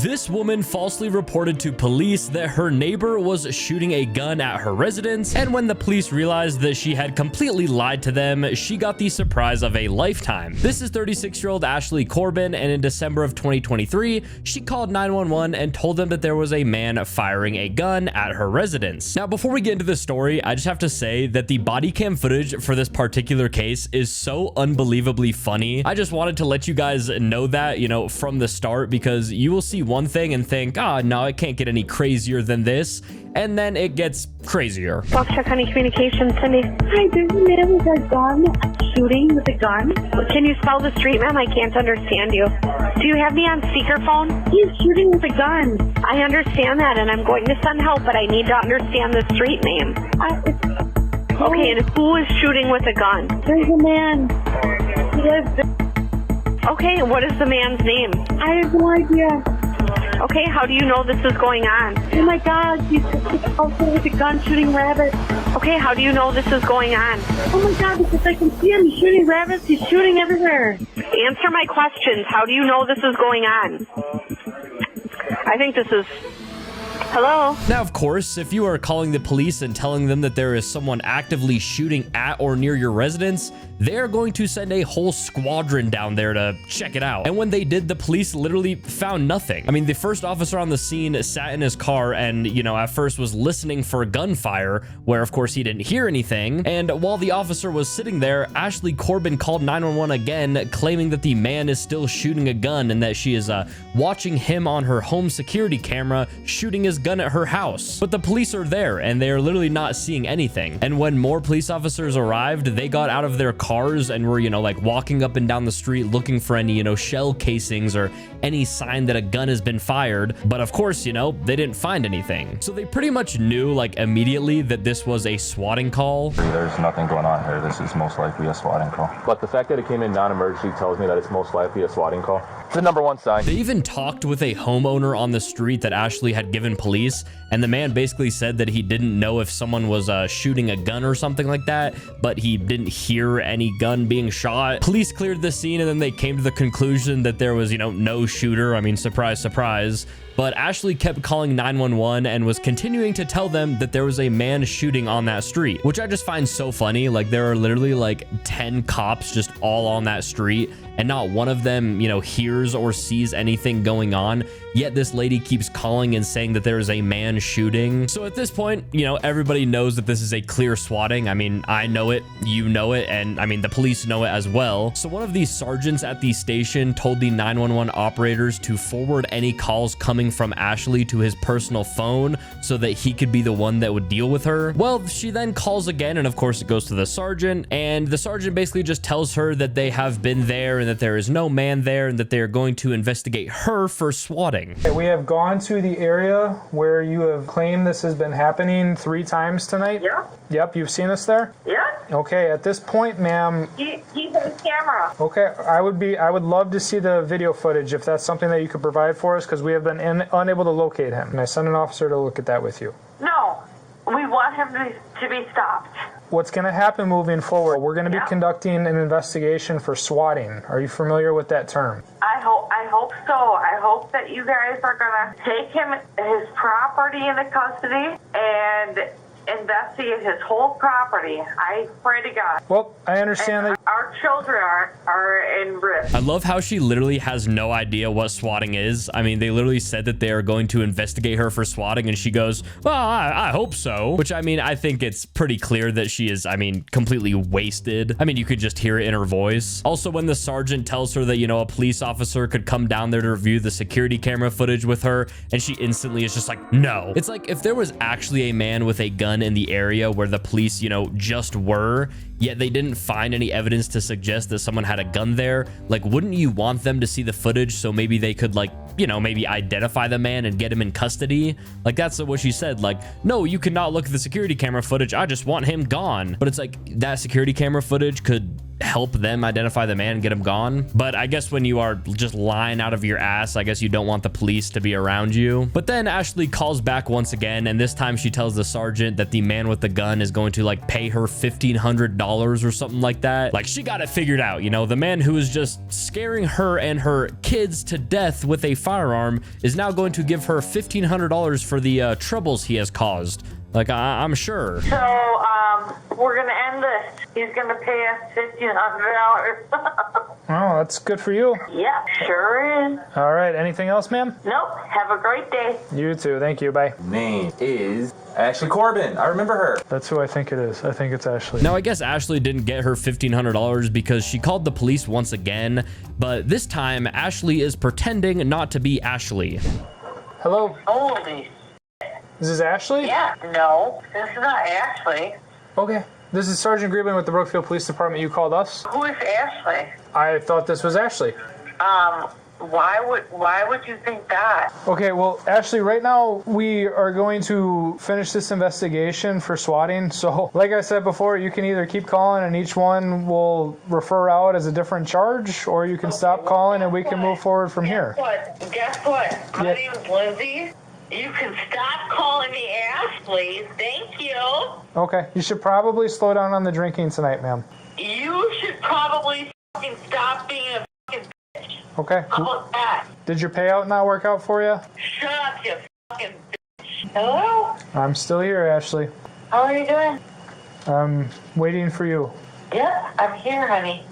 This woman falsely reported to police that her neighbor was shooting a gun at her residence, and when the police realized that she had completely lied to them, she got the surprise of a lifetime. This is 36-year-old Ashley Corbin, and in December of 2023, she called 911 and told them that there was a man firing a gun at her residence. Now, before we get into this story, I just have to say that the body cam footage for this particular case is so unbelievably funny. I just wanted to let you guys know that, you know, from the start, because you will see one thing and think, ah, no, it can't get any crazier than this. And then it gets crazier. Fox Check Honey Communications, Cindy. Hi, there's a man with a gun, shooting with a gun. Can you spell the street, ma'am? I can't understand you. Do you have me on speakerphone? He's shooting with a gun. I understand that, and I'm going to send help, but I need to understand the street name. Okay, and who is shooting with a gun? There's a man. He lives. Okay, what is the man's name? I have no idea. Okay, how do you know this is going on? Oh my God, he's also with a gun shooting rabbits. Okay, how do you know this is going on? Oh my God, because I can see him shooting rabbits. He's shooting everywhere. Answer my questions. How do you know this is going on? I think this is... Hello? Now, of course, if you are calling the police and telling them that there is someone actively shooting at or near your residence, they're going to send a whole squadron down there to check it out. And when they did, the police literally found nothing. I mean, the first officer on the scene sat in his car and, you know, at first was listening for gunfire, where of course he didn't hear anything. And while the officer was sitting there, Ashley Corbin called 911 again, claiming that the man is still shooting a gun and that she is watching him on her home security camera shooting his gun at her house. But the police are there and they are literally not seeing anything. And when more police officers arrived, they got out of their cars and were, you know, like walking up and down the street looking for any, you know, shell casings or any sign that a gun has been fired. But of course, you know, they didn't find anything. So they pretty much knew like immediately that this was a swatting call. There's nothing going on here. This is most likely a swatting call. But the fact that it came in non-emergency tells me that it's most likely a swatting call. It's the #1 sign. They even talked with a homeowner on the street that Ashley had given police, and the man basically said that he didn't know if someone was shooting a gun or something like that, but he didn't hear any gun being shot. Police cleared the scene and then they came to the conclusion that there was, you know, no shooter. I mean, surprise, surprise. But Ashley kept calling 911 and was continuing to tell them that there was a man shooting on that street, which I just find so funny. Like, there are literally like 10 cops just all on that street, and not one of them, you know, hears or sees anything going on. Yet this lady keeps calling and saying that there is a man shooting. So at this point, you know, everybody knows that this is a clear swatting. I mean, I know it, you know it, and I mean, the police know it as well. So one of these sergeants at the station told the 911 operators to forward any calls coming from Ashley to his personal phone so that he could be the one that would deal with her. Well, she then calls again, and of course it goes to the sergeant, and the sergeant basically just tells her that they have been there and that there is no man there and that they are going to investigate her for swatting. We have gone to the area where you have claimed this has been happening 3 times tonight. Yeah. Yep, you've seen us there? Yeah. Okay, at this point, ma'am. He's on camera. Okay, I would love to see the video footage if that's something that you could provide for us, because we have been unable to locate him. And I sent an officer to look at that with you. No, we want him to be stopped. What's going to happen moving forward, we're going to be conducting an investigation for swatting. Are you familiar with that term? I hope so. I hope that you guys are going to take his property into custody and investigate his whole property. I pray to God. Well, I understand that our children are in risk. I love how she literally has no idea what swatting is. I mean, they literally said that they are going to investigate her for swatting, and she goes, well, I hope so. Which, I mean, I think it's pretty clear that she is, I mean, completely wasted. I mean, you could just hear it in her voice. Also, when the sergeant tells her that, you know, a police officer could come down there to review the security camera footage with her, and she instantly is just like, no. It's like if there was actually a man with a gun in the area where the police, you know, just were, yet they didn't find any evidence to suggest that someone had a gun there, like, wouldn't you want them to see the footage so maybe they could, like, you know, maybe identify the man and get him in custody? Like, that's what she said. Like, no, you cannot look at the security camera footage. I just want him gone. But it's like, that security camera footage could help them identify the man, get him gone. But I guess when you are just lying out of your ass, I guess you don't want the police to be around you. But then Ashley calls back once again, and this time she tells the sergeant that the man with the gun is going to like pay her $1,500 or something like that. Like, she got it figured out, you know, the man who is just scaring her and her kids to death with a firearm is now going to give her $1,500 for the troubles he has caused. Like, I'm sure. So, we're gonna end this. He's gonna pay us $1,500. Oh, that's good for you. Yeah, sure is. All right. Anything else, ma'am? Nope. Have a great day. You too. Thank you. Bye. Name is Ashley Corbin. I remember her. That's who I think it is. I think it's Ashley. Now, I guess Ashley didn't get her $1,500 because she called the police once again, but this time Ashley is pretending not to be Ashley. Hello. Holy. This is Ashley? Yeah. No, this is not Ashley. Okay. This is Sergeant Griebling with the Brookfield Police Department. You called us? Who is Ashley? I thought this was Ashley. Why would you think that? Okay, well, Ashley, right now we are going to finish this investigation for swatting. So, like I said before, you can either keep calling and each one will refer out as a different charge, or you can stop calling and we can move forward from here. Guess what? My name's Lindsay. You can stop calling me Ashley. Thank you. Okay, you should probably slow down on the drinking tonight, ma'am. You should probably fucking stop being a fucking bitch. Okay. How about that? Did your payout not work out for you? Shut up, you fucking bitch. Hello? I'm still here, Ashley. How are you doing? I'm waiting for you. Yeah, I'm here, honey.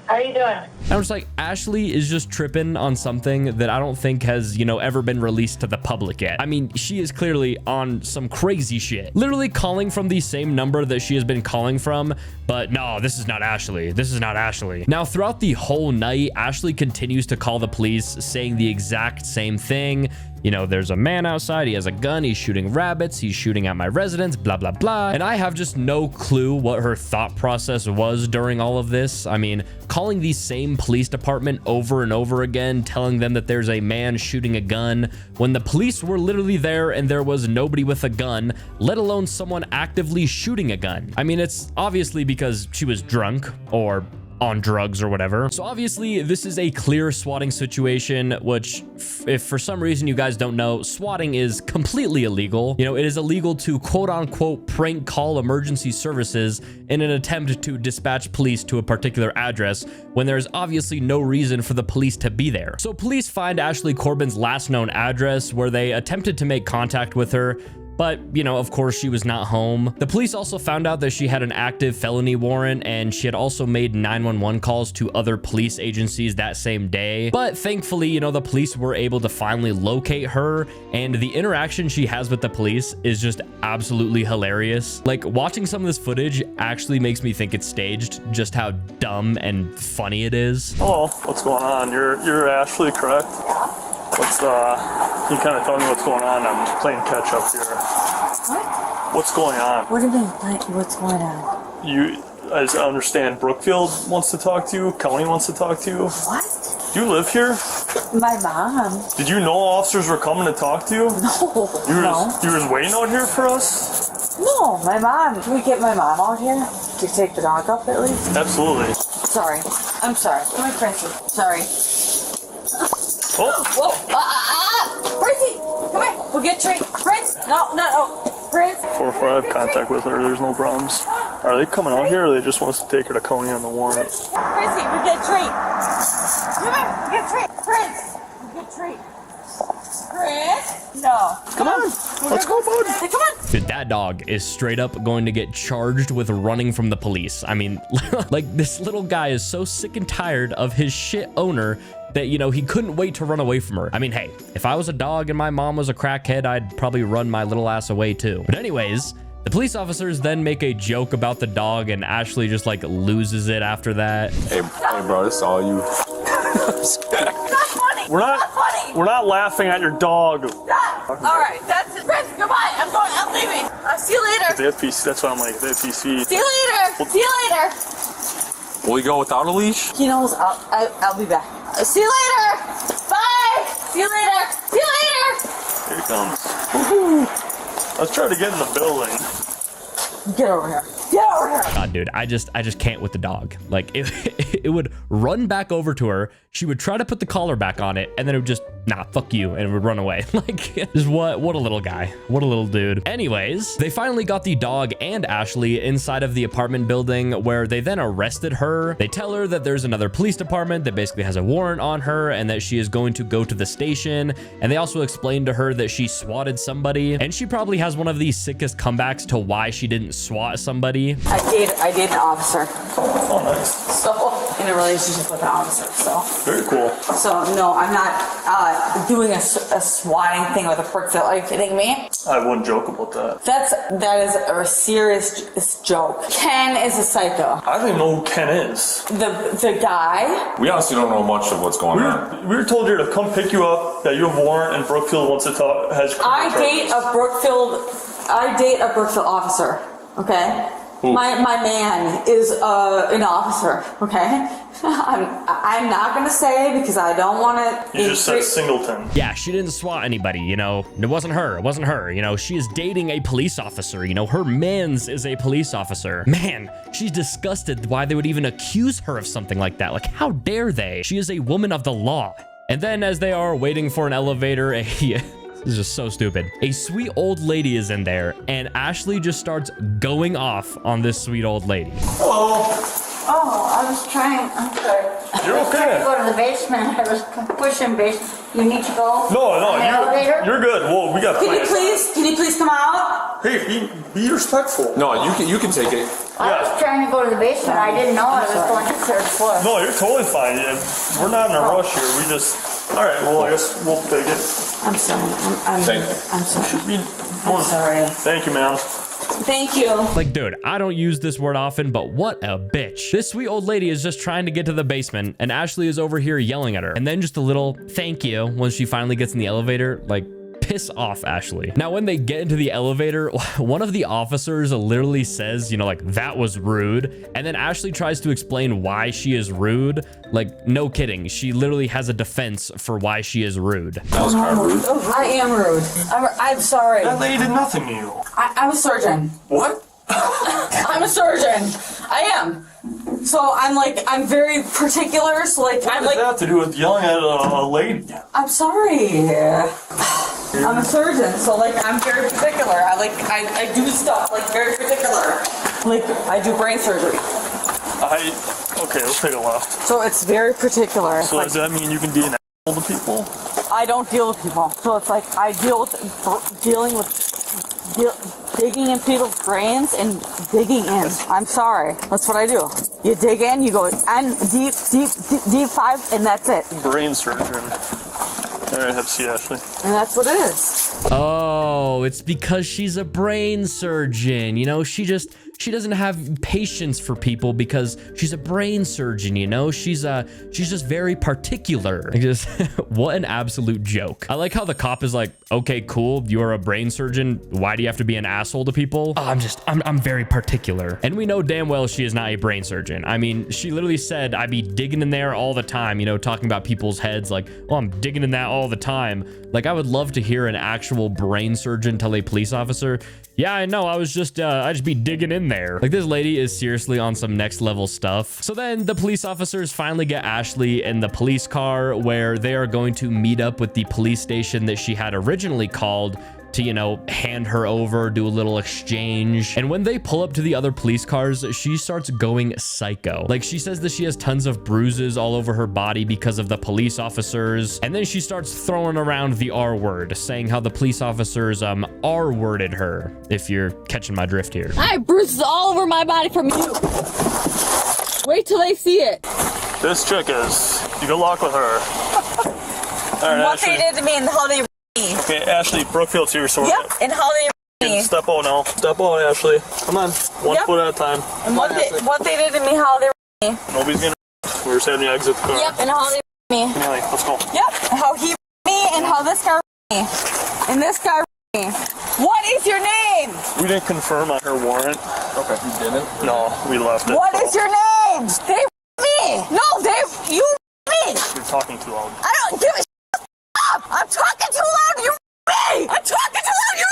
How are you doing? I'm just like, Ashley is just tripping on something that I don't think has, you know, ever been released to the public yet. I mean, she is clearly on some crazy shit. Literally calling from the same number that she has been calling from, but no, this is not Ashley. This is not Ashley. Now, throughout the whole night, Ashley continues to call the police saying the exact same thing. You know, there's a man outside, he has a gun, he's shooting rabbits, he's shooting at my residence, blah, blah, blah. And I have just no clue what her thought process was during all of this. I mean, calling the same police department over and over again, telling them that there's a man shooting a gun when the police were literally there and there was nobody with a gun, let alone someone actively shooting a gun. I mean, it's obviously because she was drunk or on drugs or whatever. So obviously this is a clear swatting situation, which if for some reason you guys don't know, swatting is completely illegal. You know, it is illegal to quote unquote prank call emergency services in an attempt to dispatch police to a particular address when there's obviously no reason for the police to be there. So police find Ashley Corbin's last known address where they attempted to make contact with her, but, you know, of course, she was not home. The police also found out that she had an active felony warrant and she had also made 911 calls to other police agencies that same day. But thankfully, you know, the police were able to finally locate her, and the interaction she has with the police is just absolutely hilarious. Like, watching some of this footage actually makes me think it's staged, just how dumb and funny it is. Hello, what's going on? You're Ashley, correct? Can you kind of tell me what's going on? I'm playing catch up here. What? What's going on? What do you mean, what's going on? As I understand, Brookfield wants to talk to you, County wants to talk to you. What? Do you live here? My mom. Did you know officers were coming to talk to you? No. You were just waiting out here for us? No, my mom. Can we get my mom out here to take the dog up at least? Absolutely. Sorry. I'm sorry. Come here, Princey. Sorry. Oh. Whoa. Princey, come here. We'll get treat. Prince. No. Prince. 4 or 5 contact with her. There's no problems. Are they coming out here, or they just want us to take her to County on the warrant? Princey, we get treat. Come here. We get treat. Prince. We get treat. Prince. No. Come on. Let's go, bud. Hey, come on. Dude, that dog is straight up going to get charged with running from the police. I mean, like, this little guy is so sick and tired of his shit owner that, you know, he couldn't wait to run away from her. I mean, hey, if I was a dog and my mom was a crackhead, I'd probably run my little ass away too. But anyways, the police officers then make a joke about the dog and Ashley just like loses it after that. Hey bro, this is all you. Not funny. We're not laughing at your dog. Stop. All right, that's it. Prince, goodbye. I'm leaving. I'll see you later. The FPC, that's why I'm like, the FPC. See you later. See you later. Will we go without a leash? He knows I'll be back. See you later. Bye. See you later. See you later. Here he comes. Let's try to get in the building. Get over here. Get over here. God, dude, I just can't with the dog. Like it would run back over to her. She would try to put the collar back on it, and then it would just, nah, fuck you, and it would run away. Like, just what a little guy. What a little dude. Anyways, they finally got the dog and Ashley inside of the apartment building, where they then arrested her. They tell her that there's another police department that basically has a warrant on her and that she is going to go to the station. And they also explained to her that she swatted somebody, and she probably has one of the sickest comebacks to why she didn't swat somebody. I date an officer. Oh, nice. So, in a relationship with an officer, so. Very cool. So, no, I'm not doing a swatting thing with a Brookfield. Are you kidding me? I wouldn't joke about that. That is a serious joke. Ken is a psycho. I don't even know who Ken is. The guy. We honestly don't know much of what's going on. We were told here to come pick you up, that you have a warrant, and Brookfield wants to talk. I date a Brookfield officer. Okay. Who? My man is an officer. Okay. I'm not gonna say because I don't want to. You just said Singleton. Yeah, she didn't swat anybody, you know. It wasn't her. It wasn't her. You know, she is dating a police officer. You know, her mans is a police officer. Man, she's disgusted why they would even accuse her of something like that. Like, how dare they? She is a woman of the law. And then as they are waiting for an elevator, this is just so stupid. A sweet old lady is in there, and Ashley just starts going off on this sweet old lady. Hello. Oh, I was trying. I'm sorry. You're okay. I was trying to go to the basement. I was pushing basement. You need to go? No, On the elevator? you're good. Whoa, we got Can plans. you please come out? Hey, be respectful. No, you can take it. I was trying to go to the basement. I didn't know I was going to the third floor. No, you're totally fine. Yeah, we're not in a rush here. We just. All right. Well, I guess we'll take it. I'm sorry. Thank you. I'm sorry. I'm sorry. Thank you, ma'am. Thank you. Like, dude, I don't use this word often, but what a bitch. This sweet old lady is just trying to get to the basement, and Ashley is over here yelling at her. And then just a little thank you when she finally gets in the elevator. Like, piss off, Ashley. Now, when they get into the elevator, one of the officers literally says, you know, like, that was rude. And then Ashley tries to explain why she is rude. Like, no kidding. She literally has a defense for why she is rude. That was kind of rude. I am rude. I'm sorry. That lady did nothing to you. I'm a surgeon. What? I'm a surgeon. I am. So I'm very particular. So like, What I'm does like, that have to do with yelling at a lady? I'm sorry. I'm a surgeon, so like I'm very particular. I do stuff like very particular. Like I do brain surgery. Okay, let's take a left. So it's very particular. So does that mean you can be an asshole to people? I don't deal with people. So it's like I deal with digging in people's brains and digging in. I'm sorry. That's what I do. You dig in, you go and deep 5, and that's it. Brain surgeon. All right, have to see Ashley. And that's what it is. Oh, it's because she's a brain surgeon. You know, she doesn't have patience for people because she's a brain surgeon, you know? She's just very particular. Just what an absolute joke. I like how the cop is like, okay, cool, you're a brain surgeon. Why do you have to be an asshole to people? Oh, I'm very particular. And we know damn well she is not a brain surgeon. I mean, she literally said, I be digging in there all the time, you know, talking about people's heads like, oh, I'm digging in that all the time. Like, I would love to hear an actual brain surgeon tell a police officer, yeah, I know, I just be digging in there. Like, this lady is seriously on some next level stuff. So then the police officers finally get Ashley in the police car, where they are going to meet up with the police station that she had originally called to, you know, hand her over, do a little exchange. And when they pull up to the other police cars, she starts going psycho. Like, she says that she has tons of bruises all over her body because of the police officers. And then she starts throwing around the R word, saying how the police officers R-worded her, if you're catching my drift here. I have bruises all over my body from you. Wait till they see it. This chick is. You can lock with her. All right, What Ashley. they did to me and how they Okay, Ashley, Brookfield's here, so Yep, and how they me. step out now. Step out, Ashley. Come on, one Yep. foot at a time. And what they did to me, how they me. Nobody's gonna. We're just having you exit the car. Yep, and how they me. Nelly, let's go. Yep, and how he me and how this guy me. And this guy me. What is your name? We didn't confirm on her warrant. Okay, you didn't? No, we left it. What is your name? They me. No, you me. You're talking too loud. I don't give a stop. I'm talking too loud. You me. I'm talking too loud. You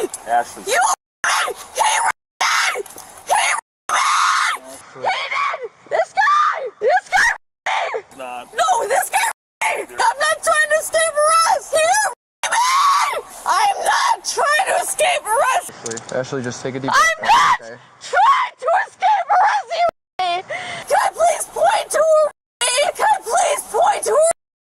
me. Ashley. You me. He me. He Ashley, just take a deep I'm breath. not Okay? trying to escape arrest you. Can I please point to me? Can I please point to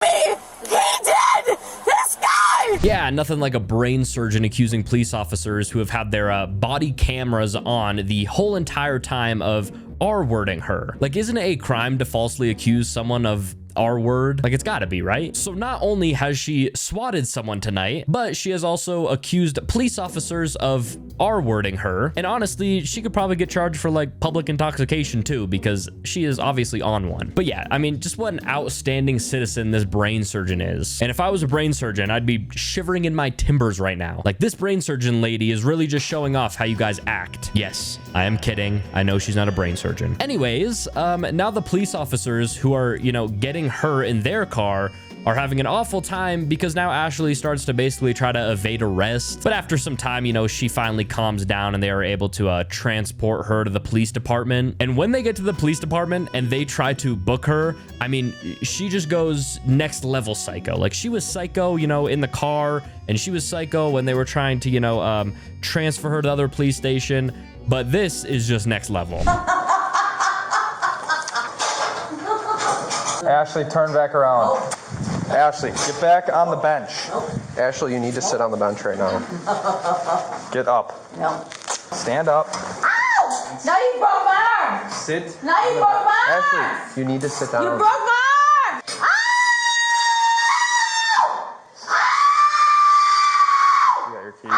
me? He did. This guy. Yeah, nothing like a brain surgeon accusing police officers who have had their body cameras on the whole entire time of R-wording her. Like, isn't it a crime to falsely accuse someone of R-word? Like, it's gotta be, right? So not only has she swatted someone tonight, but she has also accused police officers of R-wording her. And honestly, she could probably get charged for like public intoxication too, because she is obviously on one. But yeah, I mean, just what an outstanding citizen this brain surgeon is. And if I was a brain surgeon, I'd be shivering in my timbers right now. Like, this brain surgeon lady is really just showing off how you guys act. Yes, I am kidding. I know she's not a brain surgeon. Anyways, now the police officers who are, you know, getting her in their car are having an awful time because now Ashley starts to basically try to evade arrest. But after some time, you know, she finally calms down and they are able to transport her to the police department. And when they get to the police department and they try to book her, I mean, she just goes next level psycho. Like, she was psycho, you know, in the car, and she was psycho when they were trying to, you know, transfer her to the other police station. But this is just next level. Ashley, turn back around. Ashley, get back on the bench. Ashley, you need to sit on the bench right now. Get up. No. Stand up. Ow! Now you broke my arm. Sit. Now you broke my arm. Ashley, you need to sit down. You broke my arm. Ow! You got your key.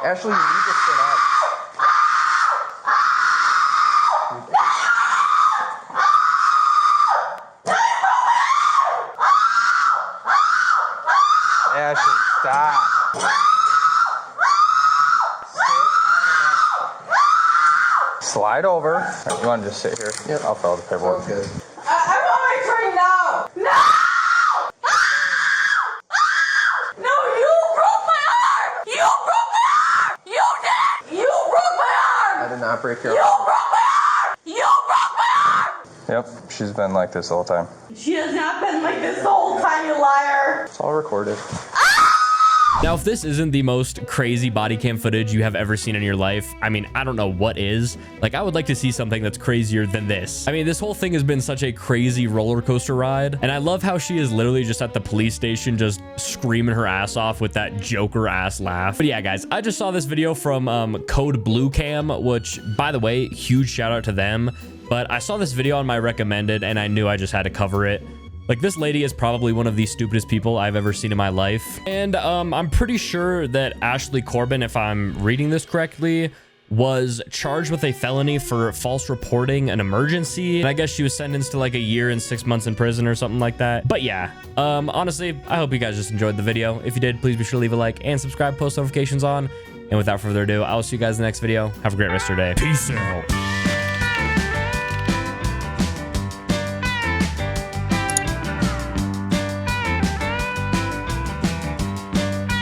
Ashley, you need to sit up. Ashley, stop. Slide over. Right, you want to just sit here? Yep. I'll fill out the paperwork. I want my drink now. No! No, you broke my arm. You broke my arm. You did. You broke my arm. I did not break your You arm. broke my arm. You broke my arm. Yep, she's been like this the whole time. She has not been like this the whole time, you liar. It's all recorded. Now, if this isn't the most crazy body cam footage you have ever seen in your life, I mean, I don't know what is. Like, I would like to see something that's crazier than this. I mean, this whole thing has been such a crazy roller coaster ride. And I love how she is literally just at the police station, just screaming her ass off with that Joker ass laugh. But yeah, guys, I just saw this video from Code Blue Cam, which, by the way, huge shout out to them. But I saw this video on my recommended and I knew I just had to cover it. Like, this lady is probably one of the stupidest people I've ever seen in my life. And I'm pretty sure that Ashley Corbin, if I'm reading this correctly, was charged with a felony for false reporting an emergency. And I guess she was sentenced to like 1 year and 6 months in prison or something like that. But yeah, honestly, I hope you guys just enjoyed the video. If you did, please be sure to leave a like and subscribe, post notifications on. And without further ado, I'll see you guys in the next video. Have a great rest of your day. Peace out.